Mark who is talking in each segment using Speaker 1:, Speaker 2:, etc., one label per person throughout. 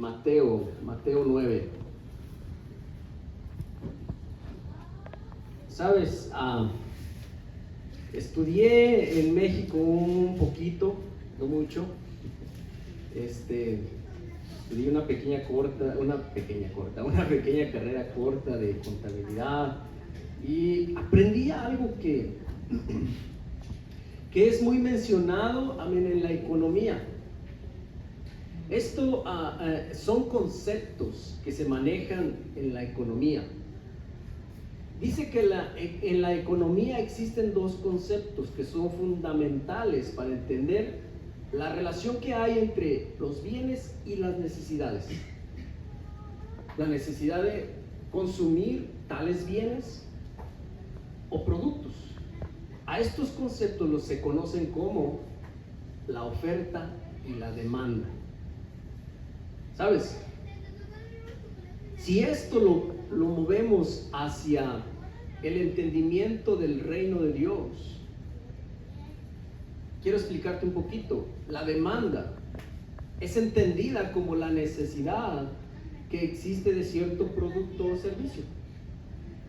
Speaker 1: Mateo 9. Sabes, estudié en México un poquito, no mucho. Estudié una pequeña carrera corta de contabilidad y aprendí algo que es muy mencionado en la economía. Esto son conceptos que se manejan en la economía. Dice que en la economía existen dos conceptos que son fundamentales para entender la relación que hay entre los bienes y las necesidades. La necesidad de consumir tales bienes o productos. A estos conceptos se conocen como la oferta y la demanda. ¿Sabes? Si esto lo movemos hacia el entendimiento del reino de Dios, quiero explicarte un poquito. La demanda es entendida como la necesidad que existe de cierto producto o servicio,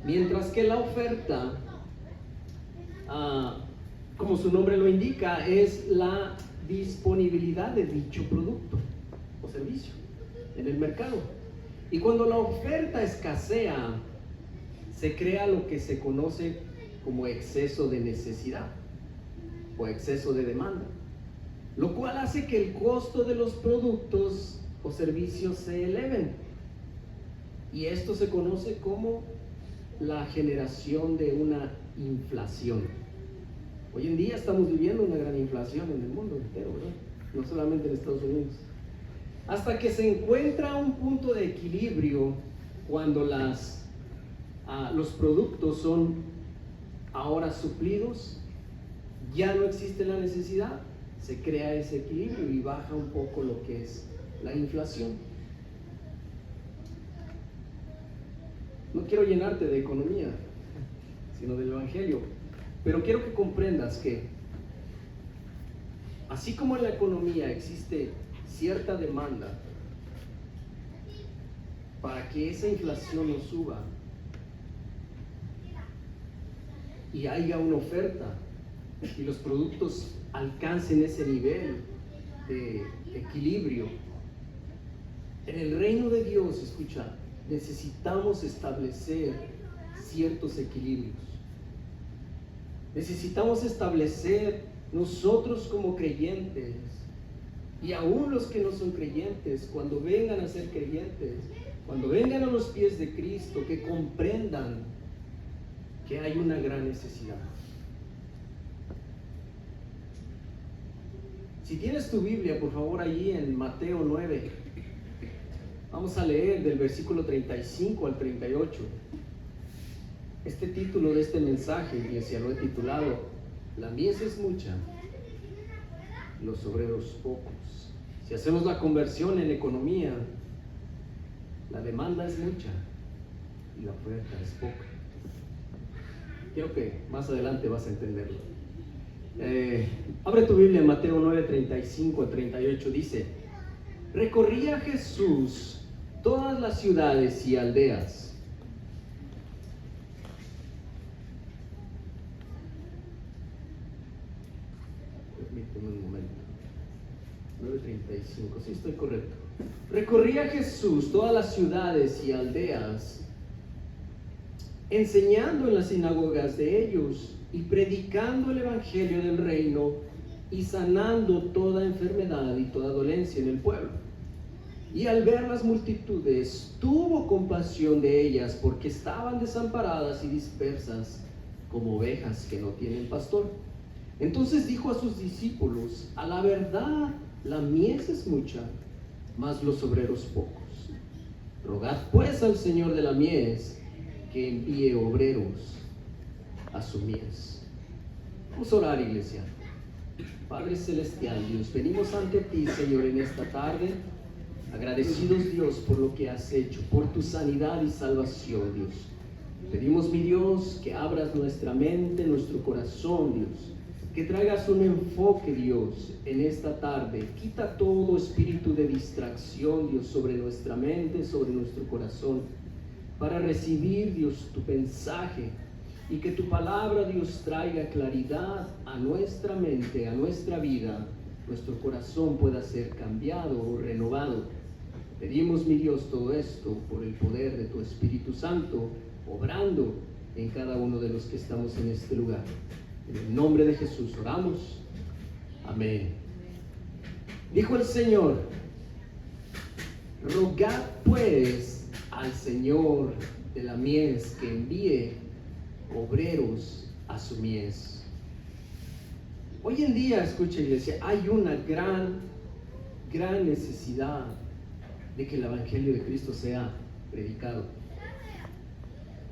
Speaker 1: mientras que la oferta, como su nombre lo indica, es la disponibilidad de dicho producto o servicio en el mercado. Y cuando la oferta escasea, se crea lo que se conoce como exceso de necesidad o exceso de demanda, lo cual hace que el costo de los productos o servicios se eleven. Y esto se conoce como la generación de una inflación. Hoy en día estamos viviendo una gran inflación en el mundo entero, ¿verdad? No solamente en Estados Unidos. Hasta que se encuentra un punto de equilibrio cuando los productos son ahora suplidos, ya no existe la necesidad, se crea ese equilibrio y baja un poco lo que es la inflación. No quiero llenarte de economía, sino del evangelio, pero quiero que comprendas que así como en la economía existe cierta demanda para que esa inflación no suba y haya una oferta y los productos alcancen ese nivel de equilibrio, en el reino de Dios, escucha, necesitamos establecer ciertos equilibrios. Necesitamos establecer nosotros como creyentes, y aún los que no son creyentes, cuando vengan a ser creyentes, cuando vengan a los pies de Cristo, que comprendan que hay una gran necesidad. Si tienes tu Biblia, por favor, allí en Mateo 9, vamos a leer del versículo 35 al 38. Este título de este mensaje, iglesia, lo he titulado: La mies es mucha, los obreros pocos. Si hacemos la conversión en economía, la demanda es mucha y la oferta es poca. Quiero que más adelante vas a entenderlo. Abre tu Biblia en Mateo 9, 35 a 38. Dice: Recorría Jesús todas las ciudades y aldeas. Permíteme un momento. 9:35, sí, estoy correcto. Recorría Jesús todas las ciudades y aldeas, enseñando en las sinagogas de ellos y predicando el evangelio del reino y sanando toda enfermedad y toda dolencia en el pueblo. Y al ver las multitudes, tuvo compasión de ellas, porque estaban desamparadas y dispersas como ovejas que no tienen pastor. Entonces dijo a sus discípulos: a la verdad, la mies es mucha, mas los obreros pocos. Rogad pues al Señor de la mies que envíe obreros a su mies. Vamos a orar, iglesia. Padre celestial, Dios, venimos ante ti, Señor, en esta tarde, agradecidos, Dios, por lo que has hecho, por tu sanidad y salvación, Dios. Pedimos, mi Dios, que abras nuestra mente, nuestro corazón, Dios, que traigas un enfoque, Dios, en esta tarde. Quita todo espíritu de distracción, Dios, sobre nuestra mente, sobre nuestro corazón, para recibir, Dios, tu mensaje, y que tu palabra, Dios, traiga claridad a nuestra mente, a nuestra vida, nuestro corazón pueda ser cambiado o renovado. Pedimos, mi Dios, todo esto por el poder de tu Espíritu Santo, obrando en cada uno de los que estamos en este lugar. En el nombre de Jesús oramos. Amén. Dijo el Señor: rogad pues al Señor de la mies que envíe obreros a su mies. Hoy en día, escucha, iglesia, hay una gran necesidad de que el Evangelio de Cristo sea predicado.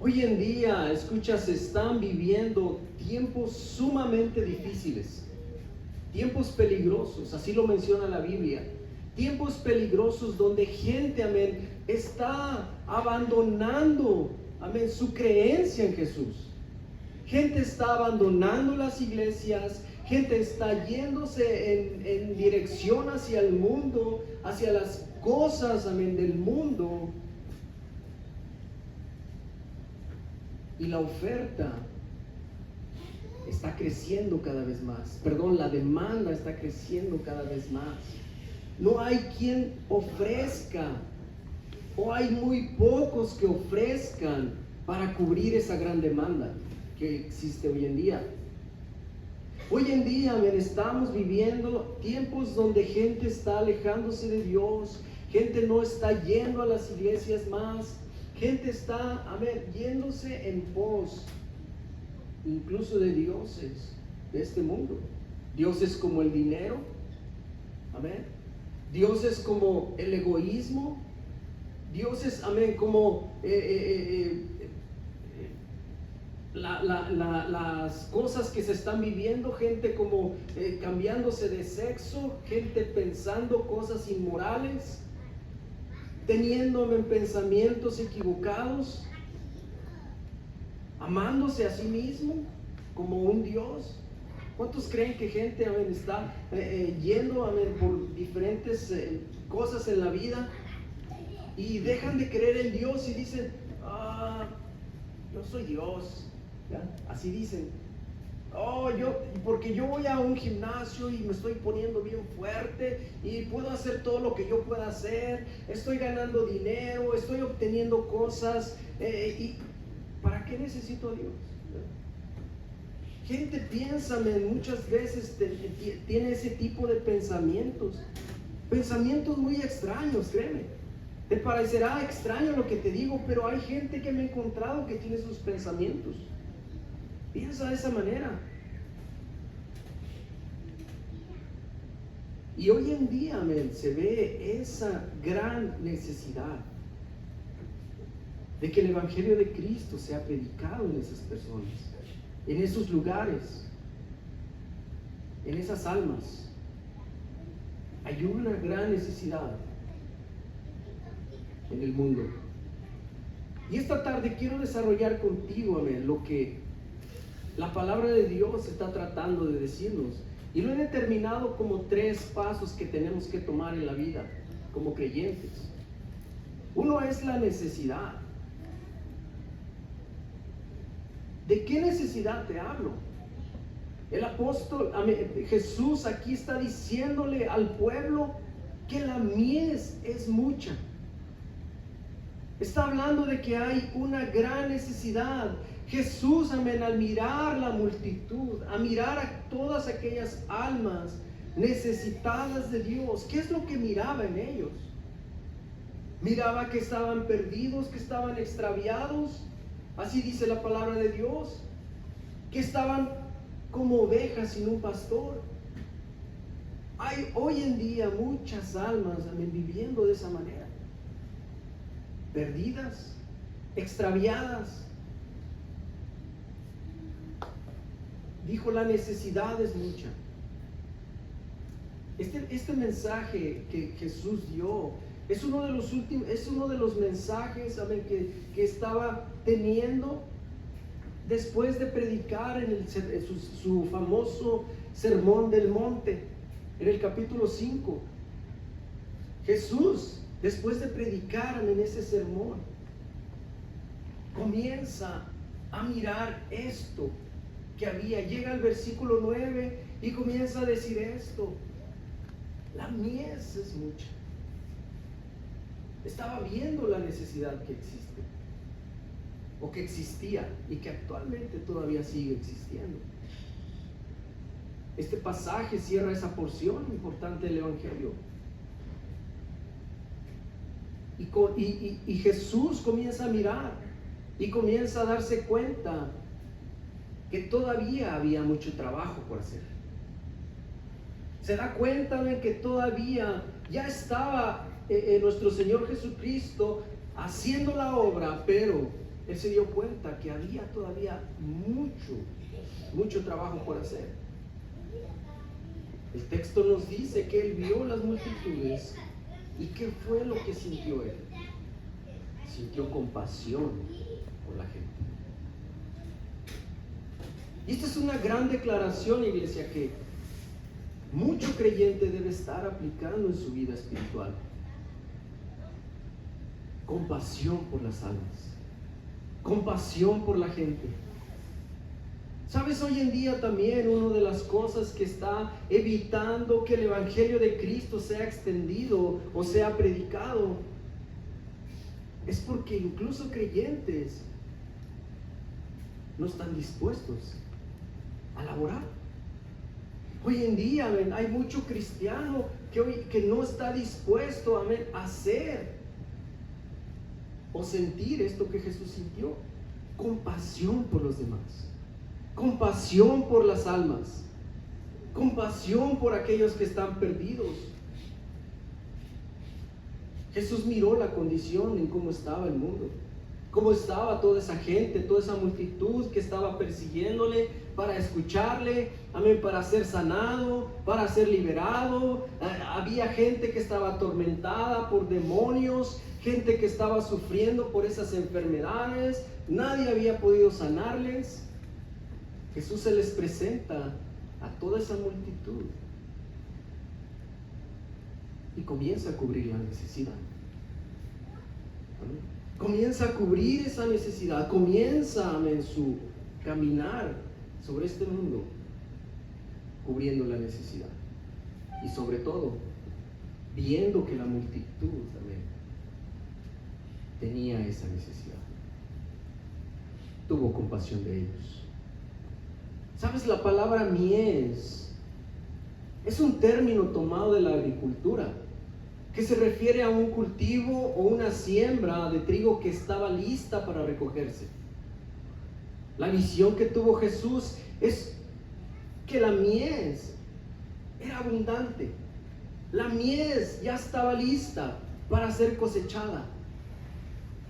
Speaker 1: Hoy en día, escucha, se están viviendo tiempos sumamente difíciles, tiempos peligrosos, así lo menciona la Biblia, tiempos peligrosos donde gente, amén, está abandonando, amén, su creencia en Jesús. Gente está abandonando las iglesias, gente está yéndose en dirección hacia el mundo, hacia las cosas, amén, del mundo. Y la oferta está creciendo cada vez más. Perdón, la demanda está creciendo cada vez más. No hay quien ofrezca, o hay muy pocos que ofrezcan para cubrir esa gran demanda que existe hoy en día. Hoy en día, amén, estamos viviendo tiempos donde gente está alejándose de Dios, gente no está yendo a las iglesias más, gente está, amén, yéndose en pos, incluso de dioses de este mundo. Dioses como el dinero, amén. Dioses como el egoísmo, dioses, amén, como las cosas que se están viviendo, gente como cambiándose de sexo, gente pensando cosas inmorales, teniendo pensamientos equivocados, amándose a sí mismo como un Dios. ¿Cuántos creen que gente, amén, está yendo, amén, por diferentes cosas en la vida y dejan de creer en Dios y dicen: yo soy Dios? ¿Ya? Así dicen: porque yo voy a un gimnasio y me estoy poniendo bien fuerte y puedo hacer todo lo que yo pueda hacer, estoy ganando dinero, estoy obteniendo cosas, y ¿para qué necesito a Dios? Gente piensa, muchas veces tiene ese tipo de pensamientos muy extraños, créeme. Te parecerá extraño lo que te digo, pero hay gente que me he encontrado que tiene sus pensamientos. Piensa de esa manera. Y hoy en día, amén, se ve esa gran necesidad de que el Evangelio de Cristo sea predicado en esas personas, en esos lugares, en esas almas. Hay una gran necesidad en el mundo. Y esta tarde quiero desarrollar contigo, amén, lo que la palabra de Dios está tratando de decirnos. Y lo he determinado como 3 pasos que tenemos que tomar en la vida como creyentes. Uno es la necesidad. ¿De qué necesidad te hablo? El apóstol, Jesús aquí está diciéndole al pueblo que la mies es mucha. Está hablando de que hay una gran necesidad. Jesús, amén, al mirar la multitud, a mirar a todas aquellas almas necesitadas de Dios, ¿qué es lo que miraba en ellos? Miraba que estaban perdidos, que estaban extraviados, así dice la palabra de Dios, que estaban como ovejas sin un pastor. Hay hoy en día muchas almas, amén, viviendo de esa manera, perdidas, extraviadas. Dijo: la necesidad es mucha. Este mensaje que Jesús dio es uno de los mensajes, amén, que estaba teniendo después de predicar en su famoso sermón del monte, en el capítulo 5, Jesús, después de predicar en ese sermón, comienza a mirar esto que había. Llega al versículo 9 y comienza a decir esto: la mies es mucha. Estaba viendo la necesidad que existe, o que existía, y que actualmente todavía sigue existiendo. Este pasaje cierra esa porción importante del Evangelio. Y Jesús comienza a mirar y comienza a darse cuenta que todavía había mucho trabajo por hacer. Se da cuenta de que todavía ya estaba nuestro Señor Jesucristo haciendo la obra, pero Él se dio cuenta que había todavía mucho trabajo por hacer. El texto nos dice que Él vio las multitudes. ¿Y qué fue lo que sintió Él? Sintió compasión por la gente. Y esta es una gran declaración, iglesia, que mucho creyente debe estar aplicando en su vida espiritual. Compasión por las almas, compasión por la gente. ¿Sabes? Hoy en día también una de las cosas que está evitando que el Evangelio de Cristo sea extendido o sea predicado es porque incluso creyentes no están dispuestos a laborar. Hoy en día hay mucho cristiano que no está dispuesto a hacer o sentir esto que Jesús sintió: compasión por los demás, compasión por las almas, compasión por aquellos que están perdidos. Jesús miró la condición en cómo estaba el mundo, cómo estaba toda esa gente, toda esa multitud que estaba persiguiéndole para escucharle, amén, para ser sanado, para ser liberado. Había gente que estaba atormentada por demonios, gente que estaba sufriendo por esas enfermedades. Nadie había podido sanarles. Jesús se les presenta a toda esa multitud y comienza a cubrir la necesidad. ¿Amén? Comienza a cubrir esa necesidad, comienza, amén, su caminar sobre este mundo, cubriendo la necesidad. Y sobre todo, viendo que la multitud también tenía esa necesidad, tuvo compasión de ellos. ¿Sabes? La palabra mies es un término tomado de la agricultura, que se refiere a un cultivo o una siembra de trigo que estaba lista para recogerse. La visión que tuvo Jesús es que la mies era abundante. La mies ya estaba lista para ser cosechada.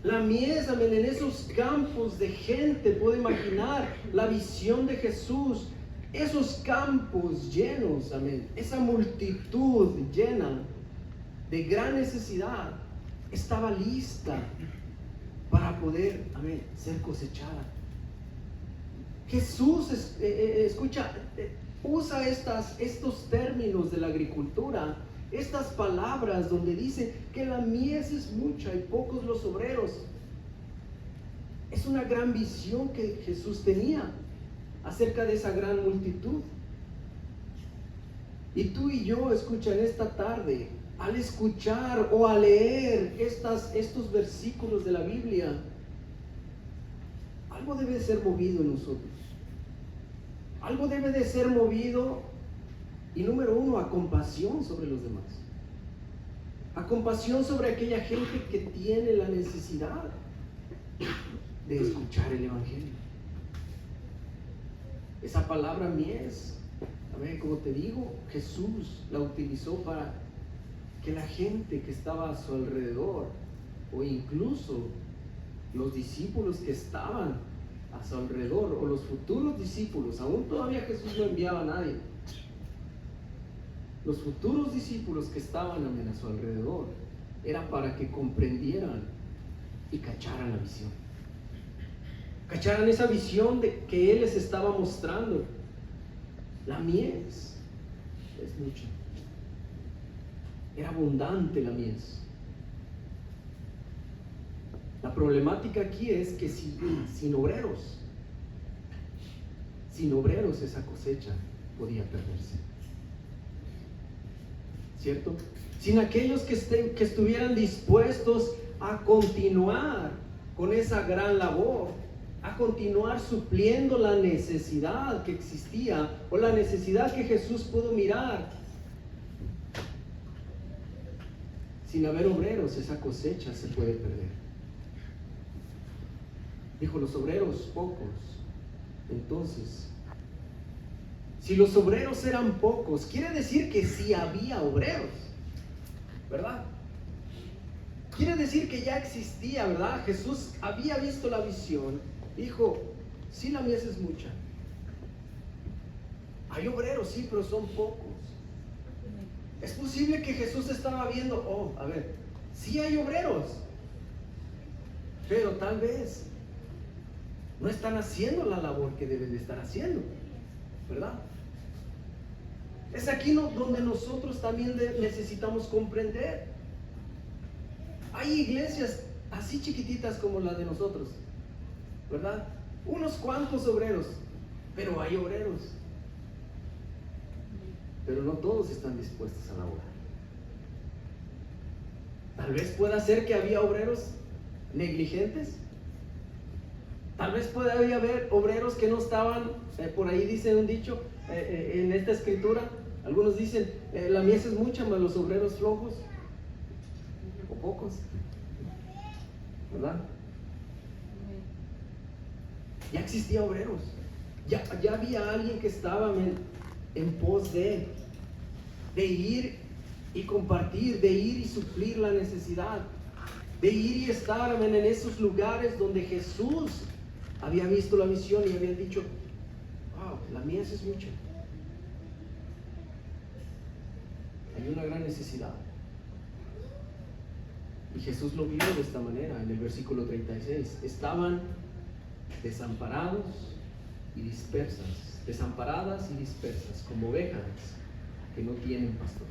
Speaker 1: La mies, amén, en esos campos de gente, puedo imaginar la visión de Jesús, esos campos llenos, amén, esa multitud llena de gran necesidad, estaba lista para poder, amén, ser cosechada. Jesús, usa estos términos de la agricultura, estas palabras donde dice que la mies es mucha y pocos los obreros. Es una gran visión que Jesús tenía acerca de esa gran multitud. Y tú y yo, escucha, en esta tarde, al escuchar o al leer estos versículos de la Biblia, algo debe de ser movido en nosotros. Algo debe de ser movido, y número uno, a compasión sobre los demás. A compasión sobre aquella gente que tiene la necesidad de escuchar el Evangelio. Esa palabra mies, como te digo, Jesús la utilizó para que la gente que estaba a su alrededor, o incluso los discípulos que estaban a su alrededor, o los futuros discípulos, aún todavía Jesús no enviaba a nadie, los futuros discípulos que estaban a su alrededor, era para que comprendieran y cacharan la visión. ¿Cacharan esa visión de que Él les estaba mostrando? La mies es mucha. Era abundante la mies. La problemática aquí es que sin obreros esa cosecha podía perderse. ¿Cierto? Sin aquellos que estuvieran dispuestos a continuar con esa gran labor, a continuar supliendo la necesidad que existía o la necesidad que Jesús pudo mirar. Sin haber obreros, esa cosecha se puede perder. Dijo, los obreros pocos. Entonces, si los obreros eran pocos, quiere decir que sí había obreros, ¿verdad? Quiere decir que ya existía, ¿verdad? Jesús había visto la visión. Dijo, sí, la mies es mucha. Hay obreros, sí, pero son pocos. Es posible que Jesús estaba viendo, a ver, sí hay obreros, pero tal vez no están haciendo la labor que deben de estar haciendo, ¿verdad? Es aquí donde nosotros también necesitamos comprender. Hay iglesias así chiquititas como la de nosotros, ¿verdad? Unos cuantos obreros, pero hay obreros. Pero no todos están dispuestos a laborar. Tal vez pueda ser que había obreros negligentes. Tal vez pueda haber obreros que no estaban, por ahí dice un dicho, en esta escritura, algunos dicen, la mies es mucha, mas los obreros flojos, o pocos, ¿verdad? Ya existía obreros, ya había alguien que estaba en pos de ir y compartir, de ir y suplir la necesidad, de ir y estar en esos lugares donde Jesús había visto la visión y había dicho, wow, la mies es mucha. Hay una gran necesidad. Y Jesús lo vio de esta manera en el versículo 36. Estaban desamparados y dispersas, desamparadas y dispersas, como ovejas que no tienen pastor.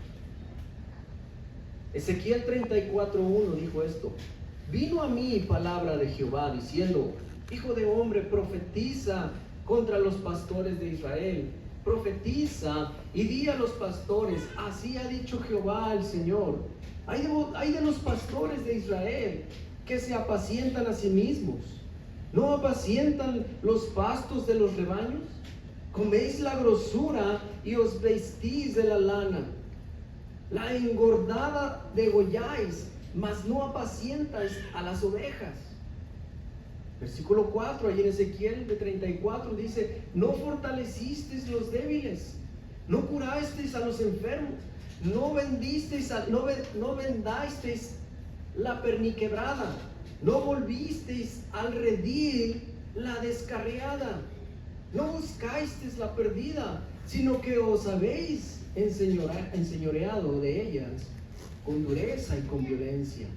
Speaker 1: Ezequiel 34:1 dijo esto: vino a mí palabra de Jehová diciendo, hijo de hombre, profetiza contra los pastores de Israel. Profetiza y di a los pastores, así ha dicho Jehová el Señor. Hay de los pastores de Israel que se apacientan a sí mismos. ¿No apacientan los pastos de los rebaños? Coméis la grosura y os vestís de la lana. La engordada degolláis, mas no apacientáis a las ovejas. Versículo 4, allí en Ezequiel de 34 dice, no fortalecisteis los débiles, no curasteis a los enfermos, no vendasteis la perniquebrada, no volvisteis al redil la descarriada, no buscasteis la perdida, sino que os habéis enseñoreado de ellas con dureza y con violencia,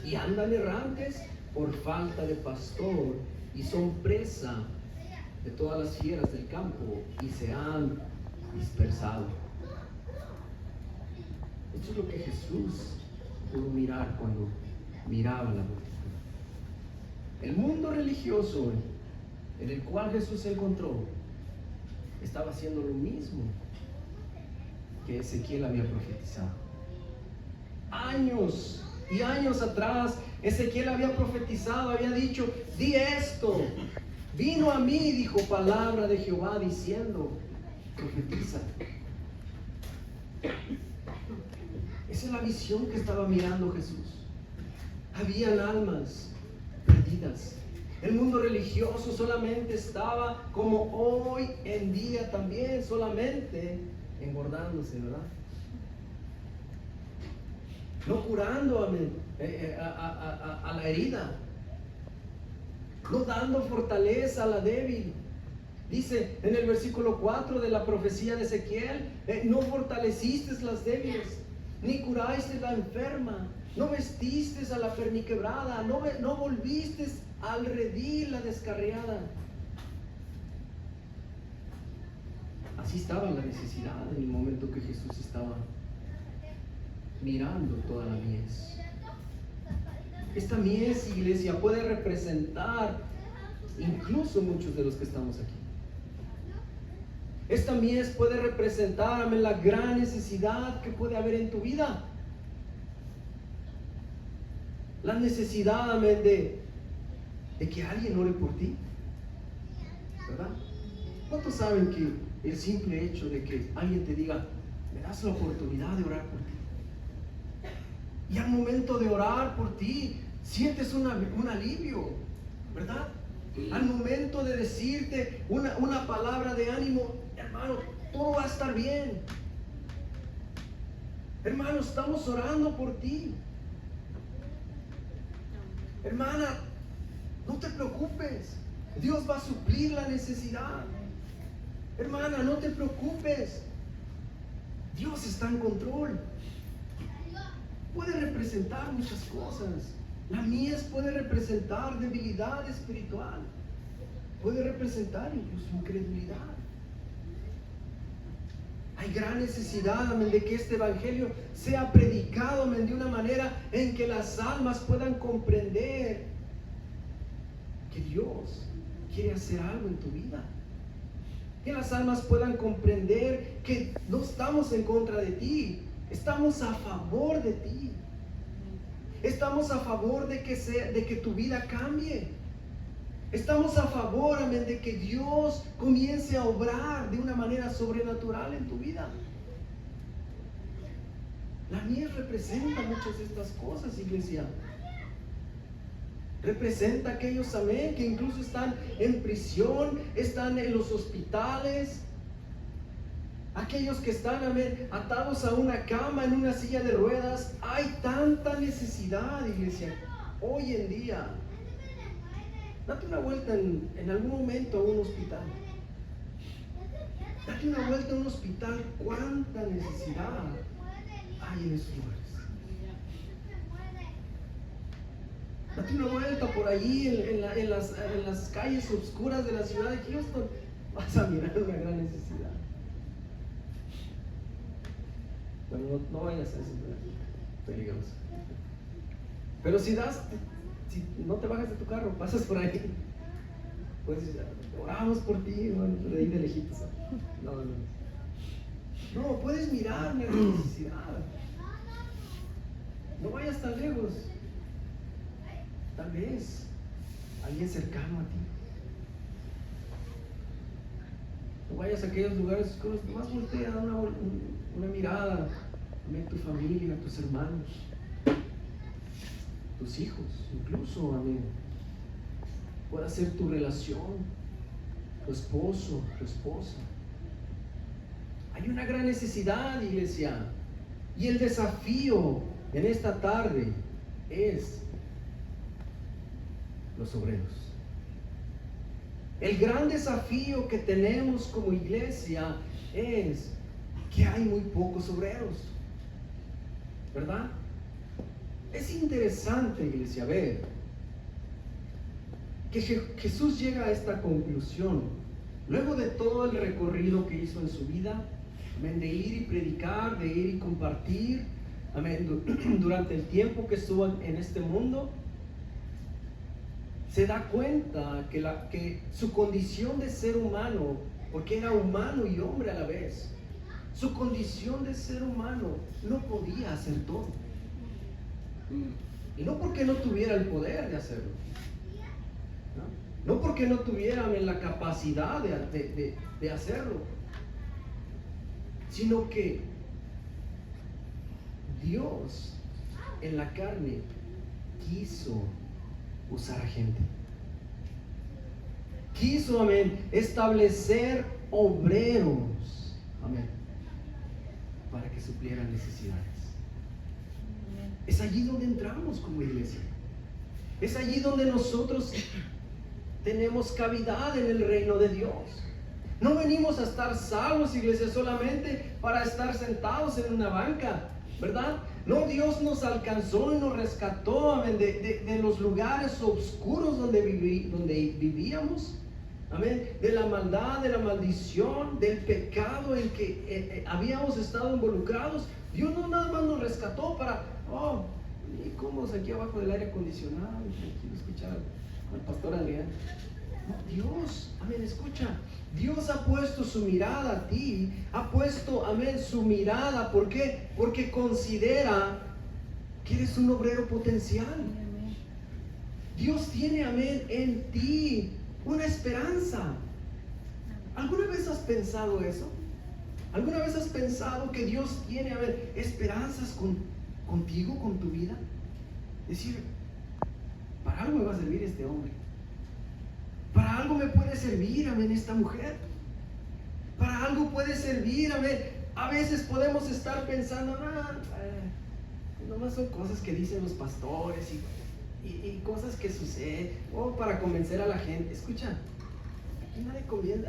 Speaker 1: y andan errantes por falta de pastor, y son presa de todas las fieras del campo, y se han dispersado. Esto es lo que Jesús pudo mirar cuando miraba la multitud. El mundo religioso en el cual Jesús se encontró estaba haciendo lo mismo que Ezequiel había profetizado. Años y años atrás, Ezequiel había profetizado, había dicho, di esto. Vino a mí, dijo palabra de Jehová, diciendo, profetiza. Esa es la visión que estaba mirando Jesús. Habían almas perdidas. El mundo religioso solamente estaba, como hoy en día también, solamente engordándose, ¿verdad? No curando a la herida, no dando fortaleza a la débil. Dice en el versículo 4 de la profecía de Ezequiel, no fortaleciste las débiles, ni curaste la enferma, no vestiste a la perniquebrada, no volviste al redil la descarriada. Así estaba la necesidad en el momento que Jesús estaba mirando toda la mies. Esta mies, iglesia, puede representar incluso muchos de los que estamos aquí. Esta mies puede representar, amén, la gran necesidad que puede haber en tu vida. La necesidad, amén, de que alguien ore por ti, ¿verdad? ¿Cuántos saben que el simple hecho de que alguien te diga, me das la oportunidad de orar por ti? Y al momento de orar por ti, sientes un alivio, ¿verdad? Al momento de decirte una palabra de ánimo, hermano, todo va a estar bien. Hermano, estamos orando por ti. Hermana, no te preocupes, Dios va a suplir la necesidad. Hermana, no te preocupes, Dios está en control. Puede representar muchas cosas. La mies puede representar debilidad espiritual, puede representar incluso incredulidad. Hay gran necesidad, amén, de que este evangelio sea predicado, amén, de una manera en que las almas puedan comprender que Dios quiere hacer algo en tu vida. Que las almas puedan comprender que no estamos en contra de ti, estamos a favor de ti. Estamos a favor de que tu vida cambie. Estamos a favor, amén, de que Dios comience a obrar de una manera sobrenatural en tu vida. La mies representa muchas de estas cosas, iglesia. Representa a aquellos, amén, que incluso están en prisión, están en los hospitales. Aquellos que están, amén, atados a una cama, en una silla de ruedas. Hay tanta necesidad, iglesia, hoy en día. Date una vuelta en algún momento a un hospital. Date una vuelta a un hospital. Cuánta necesidad hay en esos lugares. Date una vuelta por allí en las calles oscuras de la ciudad de Houston. Vas a mirar una gran necesidad. Pero no vayas a eso, es peligroso. Pero si no te bajas de tu carro, pasas por ahí, pues oramos por ti, bueno, de ahí de lejitos. No, puedes mirar mi necesidad. No vayas tan lejos. Tal vez alguien cercano a ti. No vayas a aquellos lugares oscuros, nomás voltea, da una mirada, a tu familia, a tus hermanos, tus hijos, incluso, amén. Puede ser tu relación, tu esposo, tu esposa. Hay una gran necesidad, iglesia, y el desafío en esta tarde es los obreros. El gran desafío que tenemos como iglesia es que hay muy pocos obreros, ¿verdad? Es interesante, iglesia, ver que Jesús llega a esta conclusión luego de todo el recorrido que hizo en su vida, amén, de ir y predicar, de ir y compartir, amén, durante el tiempo que estuvo en este mundo. Se da cuenta que su condición de ser humano, porque era humano y hombre a la vez, su condición de ser humano no podía hacer todo. Y no porque no tuviera el poder de hacerlo, no porque no tuviera la capacidad de hacerlo, sino que Dios en la carne quiso usar a gente. Quiso, amén, establecer obreros, amén, para que suplieran necesidades. Es allí donde entramos como iglesia. Es allí donde nosotros tenemos cavidad en el reino de Dios. No venimos a estar salvos, iglesia, solamente para estar sentados en una banca, ¿verdad? No, Dios nos alcanzó y nos rescató, amén, de los lugares oscuros donde vivíamos. Amén. De la maldad, de la maldición, del pecado en que habíamos estado involucrados. Dios no nada más nos rescató para, y cómodos aquí abajo del aire acondicionado, tranquilo, escuchar al pastor Adrián. No, Dios, amén, escucha. Dios ha puesto su mirada a ti, ha puesto, amén, su mirada. ¿Por qué? Porque considera que eres un obrero potencial. Dios tiene, amén, en ti una esperanza. ¿Alguna vez has pensado eso? ¿Alguna vez has pensado que Dios tiene, amén, esperanzas contigo, con tu vida? Decir, para algo me va a servir este hombre. Para algo me puede servir, amén, esta mujer. Para algo puede servir, amén. A veces podemos estar pensando, nomás son cosas que dicen los pastores y cosas que suceden, para convencer a la gente. Escucha,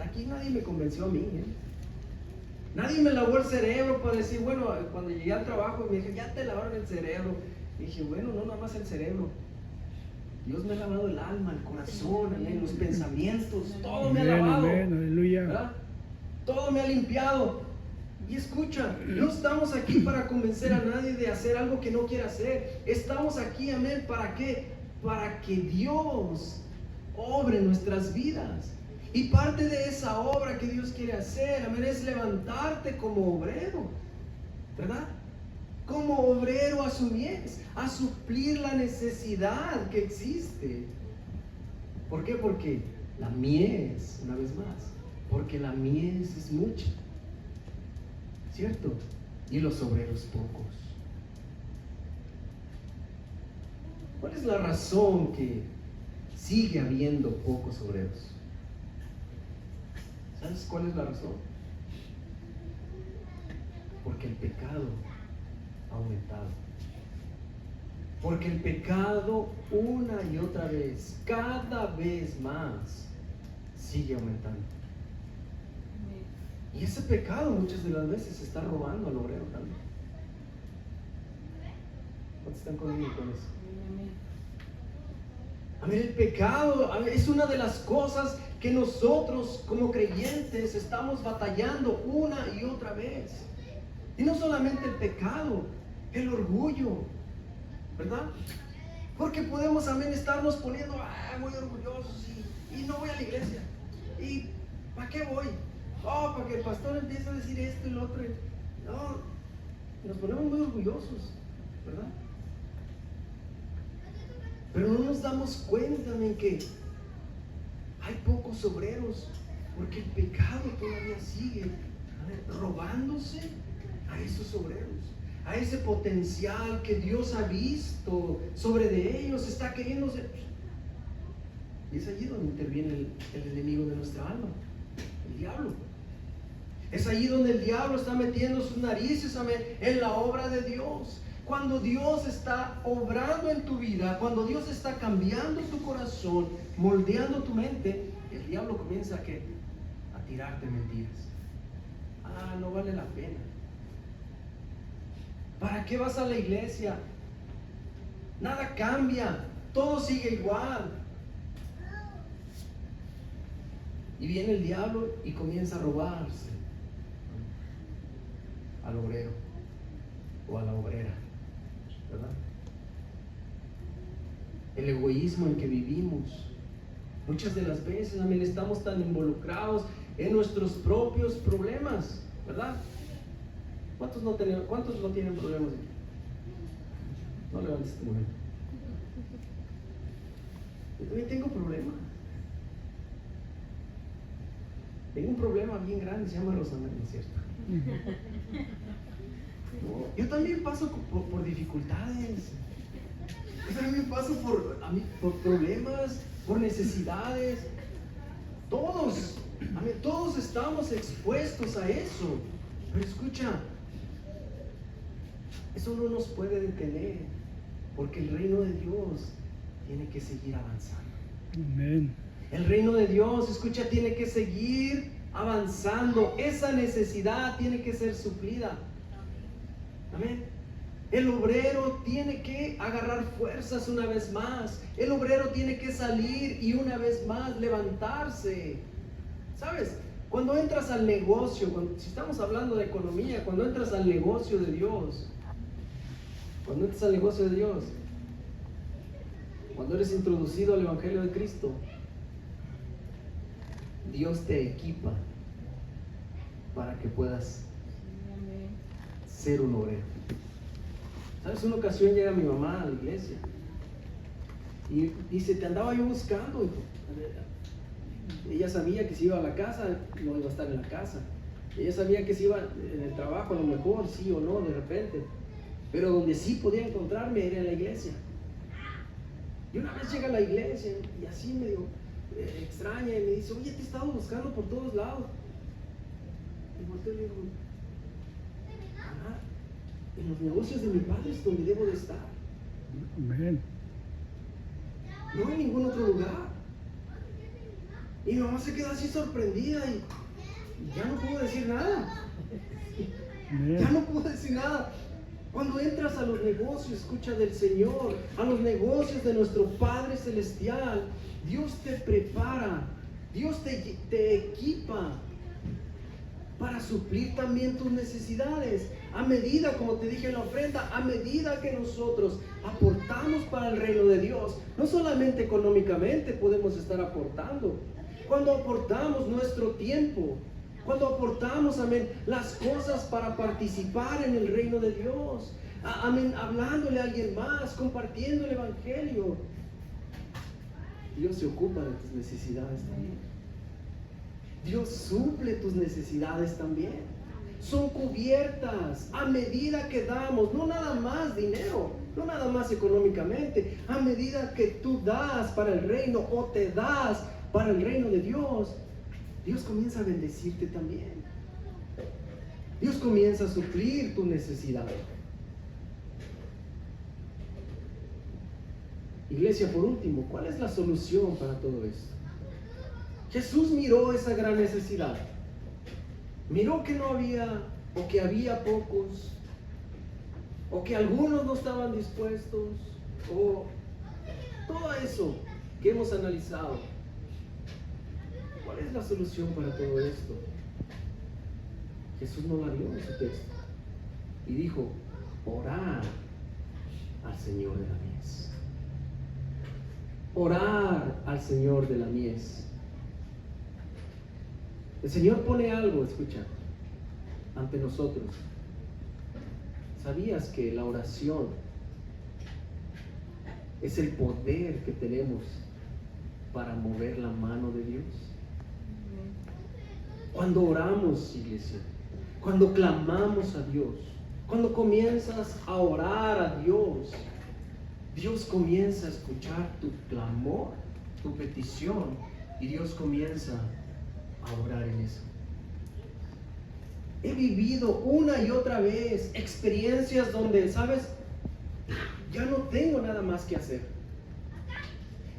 Speaker 1: aquí nadie me convenció a mí, Nadie me lavó el cerebro para decir, bueno, cuando llegué al trabajo me dije, ya te lavaron el cerebro. Y dije, bueno, no nada más el cerebro. Dios me ha lavado el alma, el corazón, amén, los pensamientos, todo me ha lavado.
Speaker 2: Amén, aleluya.
Speaker 1: ¿Verdad? Todo me ha limpiado. Y escucha, no estamos aquí para convencer a nadie de hacer algo que no quiere hacer. Estamos aquí, amén, ¿para qué? Para que Dios obre en nuestras vidas. Y parte de esa obra que Dios quiere hacer, amén, es levantarte como obrero, ¿verdad? Como obrero a su mies, a suplir la necesidad que existe. ¿Por qué? Porque la mies, una vez más, porque la mies es mucha, ¿cierto? Y los obreros pocos. ¿Cuál es la razón que sigue habiendo pocos obreros? ¿Sabes cuál es la razón? Porque el pecado ha aumentado. Porque el pecado una y otra vez, cada vez más, sigue aumentando. Y ese pecado muchas de las veces está robando al obrero también. ¿Cuántos están conmigo con eso? Amén, el pecado es una de las cosas que nosotros como creyentes estamos batallando una y otra vez. Y no solamente el pecado, el orgullo, ¿verdad? Porque podemos, amén, estarnos poniendo muy orgullosos y no voy a la iglesia. ¿Y para qué voy? Para que el pastor empiece a decir esto y lo otro. No, nos ponemos muy orgullosos, ¿verdad? Pero no nos damos cuenta, amén, que hay pocos obreros, porque el pecado todavía sigue, amén, robándose a esos obreros, a ese potencial que Dios ha visto sobre de ellos, está queriéndose. Y es allí donde interviene el enemigo de nuestra alma, el diablo. Es allí donde el diablo está metiendo sus narices, amén, en la obra de Dios. Cuando Dios está obrando en tu vida, cuando Dios está cambiando tu corazón, moldeando tu mente, el diablo comienza a tirarte mentiras. No vale la pena. ¿Para qué vas a la iglesia? Nada cambia, todo sigue igual. Y viene el diablo y comienza a robarse al obrero o a la obrera, ¿verdad? El egoísmo en que vivimos. Muchas de las veces, amén, estamos tan involucrados en nuestros propios problemas, ¿verdad? ¿Cuántos no tienen problemas? No levantes tu mano. Yo también tengo problemas. Tengo un problema bien grande, se llama Rosamel, ¿no es cierto? No, yo también paso por dificultades. Yo también paso por problemas, por necesidades. Todos, amén, todos estamos expuestos a eso. Pero escucha, eso no nos puede detener, porque el reino de Dios tiene que seguir avanzando.
Speaker 2: Amén.
Speaker 1: El reino de Dios, escucha, tiene que seguir avanzando. Esa necesidad tiene que ser suplida. Amén. El obrero tiene que agarrar fuerzas una vez más. El obrero tiene que salir y una vez más levantarse. ¿Sabes? Cuando entras al negocio, si estamos hablando de economía, cuando entras al negocio de Dios, cuando eres introducido al Evangelio de Cristo, Dios te equipa para que puedas ser un obrero. ¿Sabes? Una ocasión llega mi mamá a la iglesia y dice, te andaba yo buscando, hijo. Ella sabía que si iba a la casa, no iba a estar en la casa. Ella sabía que si iba en el trabajo, a lo mejor, sí o no, de repente. Pero donde sí podía encontrarme era en la iglesia. Y una vez llega a la iglesia y así medio extraña y me dice, oye, te he estado buscando por todos lados. Y volteo y le digo, en los negocios de mi padre es donde debo de estar.
Speaker 2: Amén.
Speaker 1: No hay ningún otro lugar. Y mi mamá se quedó así sorprendida y ya no pudo decir nada. Ya no pudo decir nada. Cuando entras a los negocios, escucha, del Señor, a los negocios de nuestro Padre Celestial, Dios te prepara, Dios te equipa para suplir también tus necesidades. A medida, como te dije en la ofrenda, a medida que nosotros aportamos para el reino de Dios, no solamente económicamente podemos estar aportando. Cuando aportamos nuestro tiempo, cuando aportamos, amén, las cosas para participar en el reino de Dios, amén, hablándole a alguien más, compartiendo el evangelio, Dios se ocupa de tus necesidades también. Dios suple tus necesidades también. Son cubiertas a medida que damos, no nada más dinero, no nada más económicamente, a medida que tú das para el reino o te das para el reino de Dios, Dios comienza a bendecirte también. Dios comienza a suplir tu necesidad. Iglesia, por último, ¿cuál es la solución para todo esto? Jesús miró esa gran necesidad. Miró que no había, o que había pocos, o que algunos no estaban dispuestos, o todo eso que hemos analizado. ¿Cuál es la solución para todo esto? Jesús no la dio en su texto y dijo, orar al Señor de la mies. Orar al Señor de la mies. El Señor pone algo, escucha, ante nosotros. ¿Sabías que la oración es el poder que tenemos para mover la mano de Dios? Cuando oramos, iglesia, cuando clamamos a Dios, cuando comienzas a orar a Dios, Dios comienza a escuchar tu clamor, tu petición, y Dios comienza a orar en eso. He vivido una y otra vez experiencias donde, ¿sabes? Ya no tengo nada más que hacer.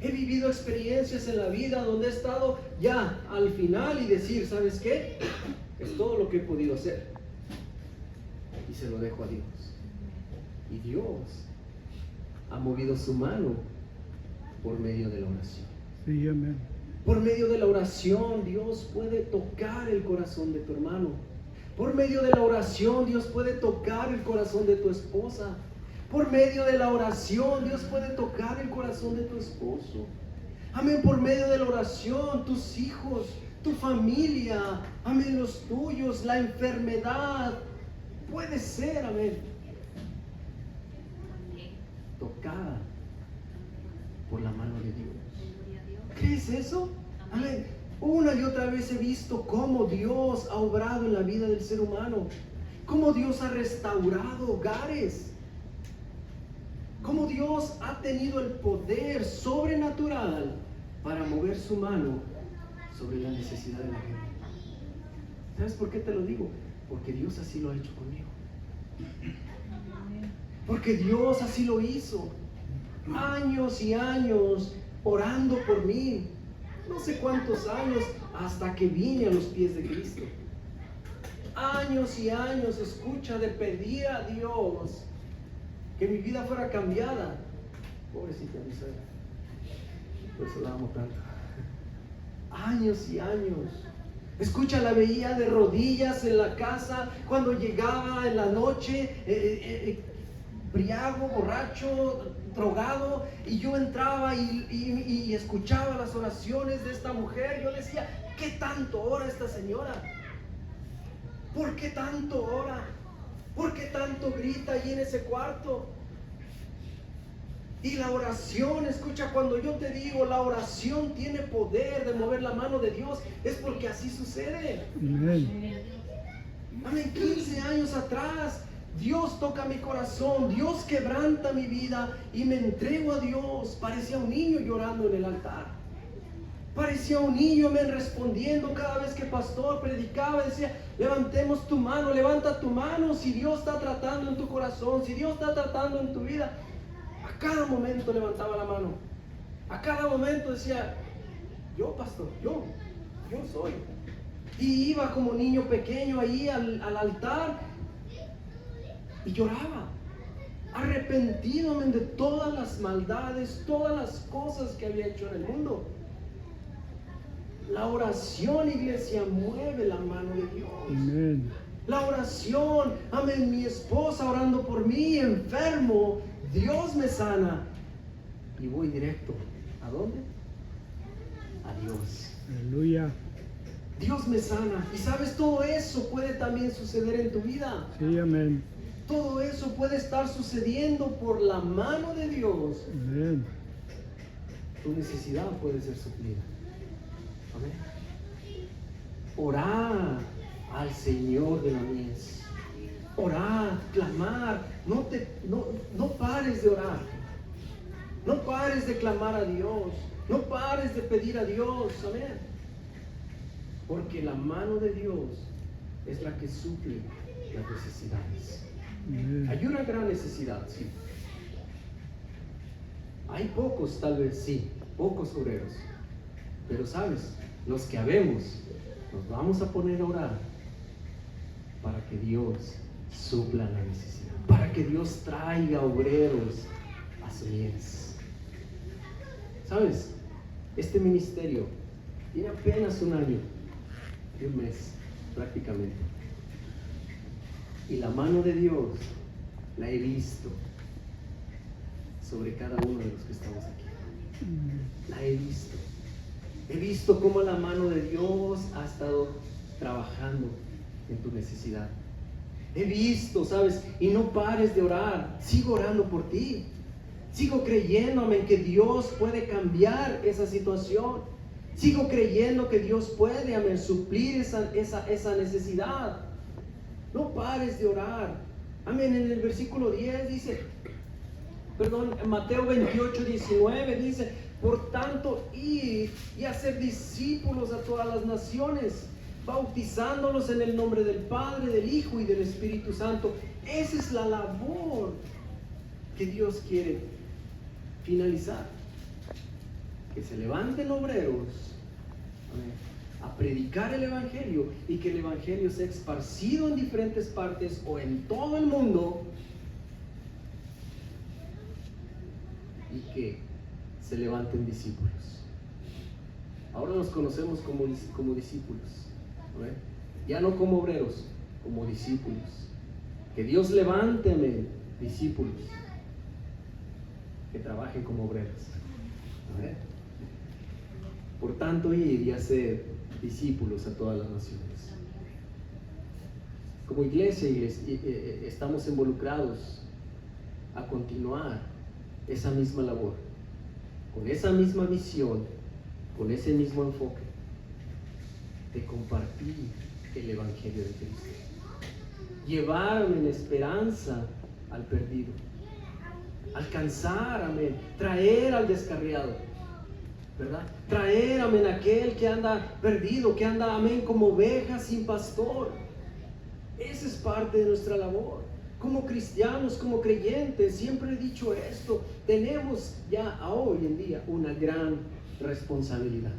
Speaker 1: He vivido experiencias en la vida donde he estado ya al final y decir, ¿sabes qué? Es todo lo que he podido hacer. Y se lo dejo a Dios. Y Dios ha movido su mano por medio de la oración.
Speaker 2: Sí, amén.
Speaker 1: Por medio de la oración, Dios puede tocar el corazón de tu hermano. Por medio de la oración, Dios puede tocar el corazón de tu esposa. Por medio de la oración, Dios puede tocar el corazón de tu esposo. Amén. Por medio de la oración, tus hijos, tu familia, amén, los tuyos, la enfermedad, puede ser, amén, tocada por la mano de Dios. ¿Qué es eso? Amén. Una y otra vez he visto cómo Dios ha obrado en la vida del ser humano, cómo Dios ha restaurado hogares, cómo Dios ha tenido el poder sobrenatural para mover su mano sobre la necesidad de la gente. ¿Sabes por qué te lo digo? Porque Dios así lo ha hecho conmigo. Porque Dios así lo hizo. Años y años orando por mí. No sé cuántos años hasta que vine a los pies de Cristo. Años y años, escucha, de pedir a Dios que mi vida fuera cambiada. Pobrecita mi suegra, por eso la amo tanto. Años y años. Escucha, la veía de rodillas en la casa cuando llegaba en la noche, briago, borracho, drogado, y yo entraba y escuchaba las oraciones de esta mujer. Yo decía, ¿qué tanto ora esta señora? ¿Por qué tanto ora? ¿Por qué tanto grita ahí en ese cuarto? Y la oración, escucha, cuando yo te digo la oración tiene poder de mover la mano de Dios, es porque así sucede.
Speaker 2: Amén.
Speaker 1: Amén. 15 años atrás, Dios toca mi corazón, Dios quebranta mi vida y me entrego a Dios. Parecía un niño llorando en el altar. Parecía un niño respondiendo cada vez que el pastor predicaba. Decía, levantemos tu mano, levanta tu mano si Dios está tratando en tu corazón, si Dios está tratando en tu vida. A cada momento levantaba la mano. A cada momento decía, yo pastor, yo soy. Y iba como niño pequeño ahí al altar y lloraba, arrepentido de todas las maldades, todas las cosas que había hecho en el mundo. La oración, iglesia, mueve la mano de Dios.
Speaker 2: Amén.
Speaker 1: La oración, amén, mi esposa orando por mí, enfermo, Dios me sana. Y voy directo, ¿a dónde? A Dios.
Speaker 2: Aleluya.
Speaker 1: Dios me sana. Y sabes, todo eso puede también suceder en tu vida.
Speaker 2: Sí, amén.
Speaker 1: Todo eso puede estar sucediendo por la mano de Dios.
Speaker 2: Amén.
Speaker 1: Tu necesidad puede ser suplida. Amén. Orar al Señor de la mies. Orar, clamar. No pares de orar. No pares de clamar a Dios. No pares de pedir a Dios. Amén. Porque la mano de Dios es la que suple las necesidades.
Speaker 2: Amén.
Speaker 1: Hay una gran necesidad, sí. Hay pocos, tal vez, sí, pocos obreros. Pero sabes, los que habemos, nos vamos a poner a orar para que Dios supla la necesidad, para que Dios traiga obreros a su mies. ¿Sabes? Este ministerio tiene apenas un año y un mes, prácticamente. Y la mano de Dios la he visto sobre cada uno de los que estamos aquí. La he visto. He visto cómo la mano de Dios ha estado trabajando en tu necesidad. He visto, ¿sabes? Y no pares de orar. Sigo orando por ti. Sigo creyéndome en que Dios puede cambiar esa situación. Sigo creyendo que Dios puede, amén, suplir esa necesidad. No pares de orar. Amén. En el versículo 10 dice, en Mateo 28, 19 dice, por tanto, id y hacer discípulos a todas las naciones, bautizándolos en el nombre del Padre, del Hijo y del Espíritu Santo. Esa es la labor que Dios quiere finalizar. Que se levanten obreros, amén, a predicar el Evangelio y que el Evangelio sea esparcido en diferentes partes o en todo el mundo y que se levanten discípulos. Ahora nos conocemos como discípulos, ¿no? Ya no como obreros, como discípulos. Que Dios levante, amén, discípulos que trabajen como obreros. ¿No? Por tanto, ir y hacer discípulos a todas las naciones. Como iglesia, estamos involucrados a continuar esa misma labor, con esa misma visión, con ese mismo enfoque de compartir el Evangelio de Cristo, llevar en esperanza al perdido, alcanzar, amén, traer al descarriado, ¿verdad? Traer, amén, aquel que anda perdido, que anda, amén, como oveja sin pastor. Esa es parte de nuestra labor. Como cristianos, como creyentes, siempre he dicho esto, tenemos ya hoy en día una gran responsabilidad.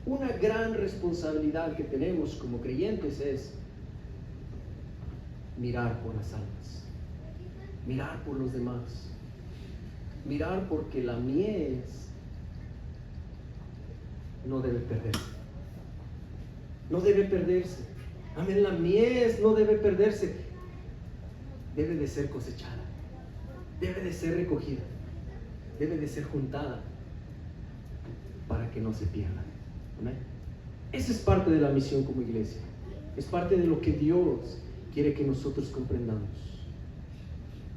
Speaker 1: Una gran responsabilidad que tenemos como creyentes es mirar por las almas. mirar por los demás, mirar porque la mies no debe perderse. No debe perderse. Amén, la mies no debe perderse. Debe de ser cosechada. Debe de ser recogida. Debe de ser juntada para que no se pierda. Amén. Esa es parte de la misión como iglesia. Es parte de lo que Dios quiere que nosotros comprendamos.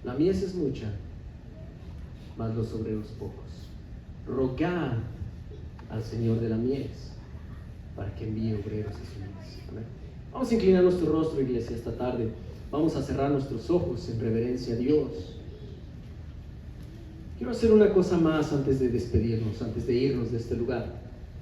Speaker 1: La mies es mucha, mas los obreros pocos. Rogad al Señor de la mies para que envíe obreros a su mies. Amén. Vamos a inclinar nuestro rostro, iglesia, esta tarde. Vamos a cerrar nuestros ojos en reverencia a Dios. Quiero hacer una cosa más antes de despedirnos, antes de irnos de este lugar.